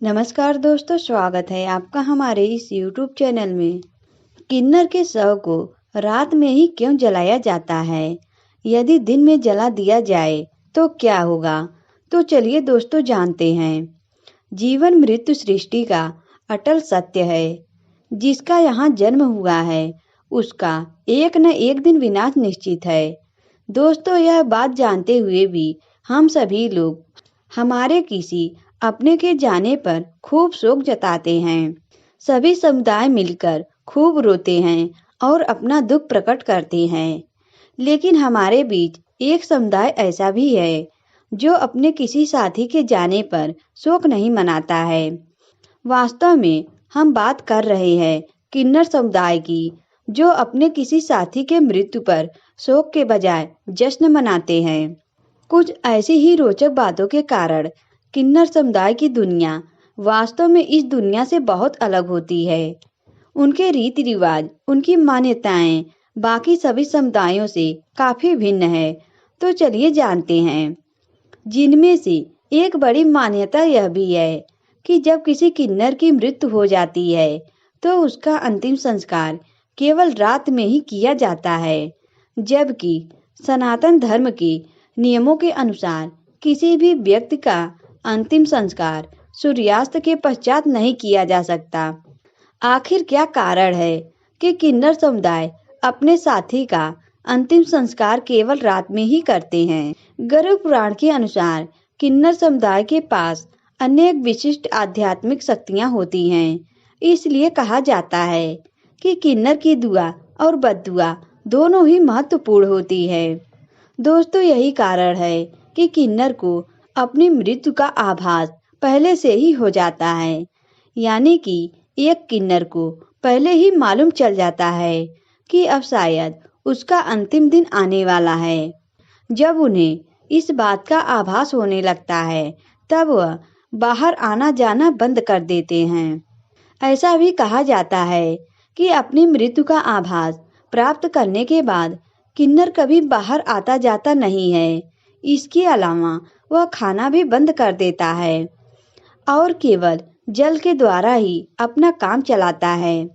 नमस्कार दोस्तों, स्वागत है आपका हमारे इस YouTube चैनल में। किन्नर के शव को रात में ही क्यों जलाया जाता है? यदि दिन में जला दिया जाए तो क्या होगा? तो चलिए दोस्तों जानते हैं। जीवन मृत्यु सृष्टि का अटल सत्य है। जिसका यहाँ जन्म हुआ है उसका एक न एक दिन विनाश निश्चित है। दोस्तों, यह बात जानते हुए भी हम सभी लोग हमारे किसी अपने के जाने पर खूब शोक जताते हैं। सभी समुदाय मिलकर खूब रोते हैं और अपना दुख प्रकट करते हैं। लेकिन हमारे बीच एक समुदाय ऐसा भी है जो अपने किसी साथी के जाने पर शोक नहीं मनाता है। वास्तव में हम बात कर रहे हैं किन्नर समुदाय की, जो अपने किसी साथी के मृत्यु पर शोक के बजाय जश्न मनाते हैं। कुछ ऐसी ही रोचक बातों के कारण किन्नर समुदाय की दुनिया वास्तव में इस दुनिया से बहुत अलग होती है। उनके रीति रिवाज, उनकी मान्यताएं बाकी सभी समुदायों से काफी भिन्न है। तो चलिए जानते हैं। जिनमें से एक बड़ी मान्यता यह भी है कि जब किसी किन्नर की मृत्यु हो जाती है तो उसका अंतिम संस्कार केवल रात में ही किया जाता है, जबकि सनातन धर्म के नियमों के अनुसार किसी भी व्यक्ति का अंतिम संस्कार सूर्यास्त के पश्चात नहीं किया जा सकता। आखिर क्या कारण है कि किन्नर समुदाय अपने साथी का अंतिम संस्कार केवल रात में ही करते हैं? गरुड़ पुराण के अनुसार किन्नर समुदाय के पास अनेक विशिष्ट आध्यात्मिक शक्तियां होती हैं। इसलिए कहा जाता है कि किन्नर की दुआ और बद्दुआ दोनों ही महत्वपूर्ण होती है। दोस्तों, यही कारण है कि किन्नर को अपनी मृत्यु का आभास पहले से ही हो जाता है। यानी कि एक किन्नर को पहले ही मालूम चल जाता है कि अब शायद उसका अंतिम दिन आने वाला है। जब उन्हें इस बात का आभास होने लगता है तब वह बाहर आना जाना बंद कर देते हैं। ऐसा भी कहा जाता है कि अपनी मृत्यु का आभास प्राप्त करने के बाद किन्नर कभी बाहर आता जाता नहीं है। इसके अलावा वह खाना भी बंद कर देता है और केवल जल के द्वारा ही अपना काम चलाता है।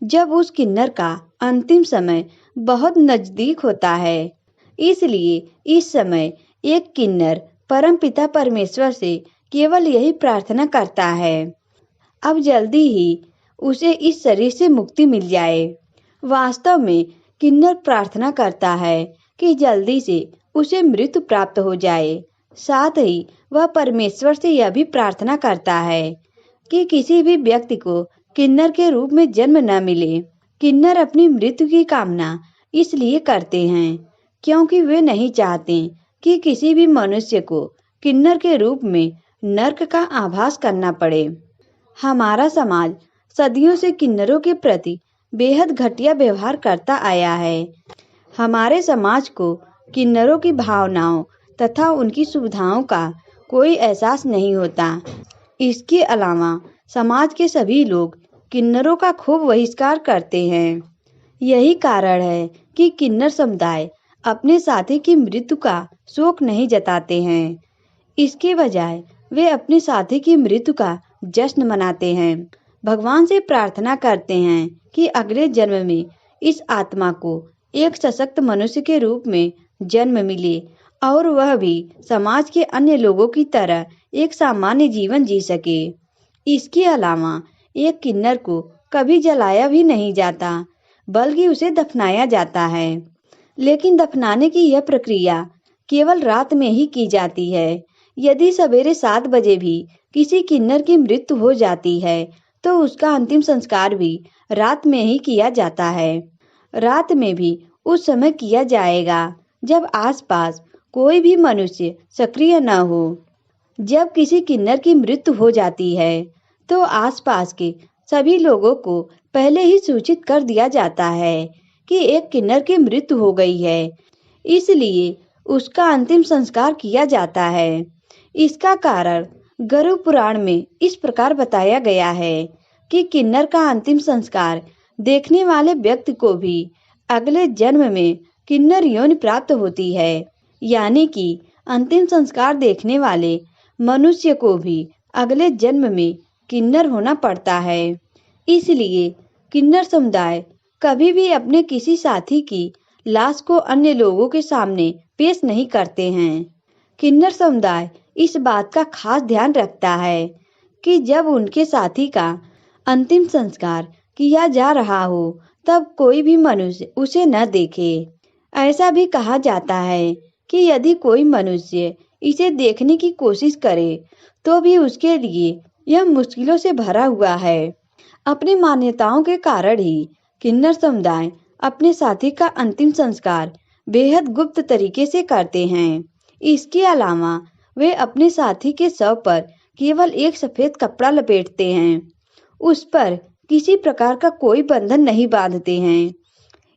जब उस किन्नर का अंतिम समय बहुत नजदीक होता है, इसलिए इस समय एक किन्नर परमपिता परमेश्वर से केवल यही प्रार्थना करता है, अब जल्दी ही उसे इस शरीर से मुक्ति मिल जाए। वास्तव में किन्नर प्रार्थना करता है कि जल्दी से उसे मृत्यु प्राप्त हो जाए। साथ ही वह परमेश्वर से यह भी प्रार्थना करता है कि किसी भी व्यक्ति को किन्नर के रूप में जन्म न मिले। किन्नर अपनी मृत्यु की कामना इसलिए करते हैं क्योंकि वे नहीं चाहते कि किसी भी मनुष्य को किन्नर के रूप में नर्क का आभास करना पड़े। हमारा समाज सदियों से किन्नरों के प्रति बेहद घटिया व्यवहार करता आया है। हमारे समाज को किन्नरों की भावनाओं तथा उनकी सुविधाओं का कोई एहसास नहीं होता। इसके अलावा समाज के सभी लोग किन्नरों का खूब बहिष्कार करते हैं। यही कारण है कि किन्नर समुदाय अपने साथी की मृत्यु का शोक नहीं जताते हैं। इसके बजाय वे अपने साथी की मृत्यु का जश्न मनाते हैं। भगवान से प्रार्थना करते हैं कि अगले जन्म में इस आत्मा को एक सशक्त मनुष्य के रूप में जन्म मिले और वह भी समाज के अन्य लोगों की तरह एक सामान्य जीवन जी सके। इसके अलावा एक किन्नर को कभी जलाया भी नहीं जाता, बल्कि उसे दफनाया जाता है। लेकिन दफनाने की यह प्रक्रिया केवल रात में ही की जाती है। यदि सवेरे 7 बजे भी किसी किन्नर की मृत्यु हो जाती है तो उसका अंतिम संस्कार भी रात में ही किया जाता है। रात में भी उस समय किया जाएगा जब आसपास कोई भी मनुष्य सक्रिय न हो। जब किसी किन्नर की मृत्यु हो जाती है तो आसपास के सभी लोगों को पहले ही सूचित कर दिया जाता है कि एक किन्नर की मृत्यु हो गई है, इसलिए उसका अंतिम संस्कार किया जाता है। इसका कारण गरुड़ पुराण में इस प्रकार बताया गया है कि किन्नर का अंतिम संस्कार देखने वाले व्यक्ति को भी अगले जन्म में किन्नर योनि प्राप्त होती है। यानी कि अंतिम संस्कार देखने वाले मनुष्य को भी अगले जन्म में किन्नर होना पड़ता है। इसलिए किन्नर समुदाय कभी भी अपने किसी साथी की लाश को अन्य लोगों के सामने पेश नहीं करते हैं। किन्नर समुदाय इस बात का खास ध्यान रखता है कि जब उनके साथी का अंतिम संस्कार किया जा रहा हो तब कोई भी मनुष्य उसे न देखे। ऐसा भी कहा जाता है कि यदि कोई मनुष्य इसे देखने की कोशिश करे तो भी उसके लिए यह मुश्किलों से भरा हुआ है। अपनी मान्यताओं के कारण ही किन्नर समुदाय अपने साथी का अंतिम संस्कार बेहद गुप्त तरीके से करते हैं। इसके अलावा वे अपने साथी के शव पर केवल एक सफेद कपड़ा लपेटते हैं। उस पर किसी प्रकार का कोई बंधन नहीं बांधते हैं।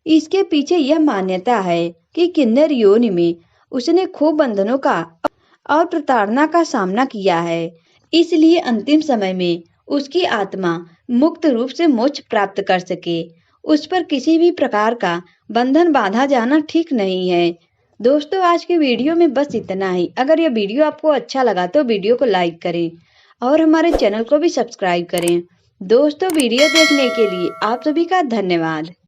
इसके पीछे यह मान्यता है कि किन्नर योनि में उसने खूब बंधनों का और प्रताड़ना का सामना किया है, इसलिए अंतिम समय में उसकी आत्मा मुक्त रूप से मोक्ष प्राप्त कर सके उस पर किसी भी प्रकार का बंधन बांधा जाना ठीक नहीं है। दोस्तों, आज के वीडियो में बस इतना ही। अगर यह वीडियो आपको अच्छा लगा तो वीडियो को लाइक करें और हमारे चैनल को भी सब्सक्राइब करें। दोस्तों, वीडियो देखने के लिए आप सभी का धन्यवाद।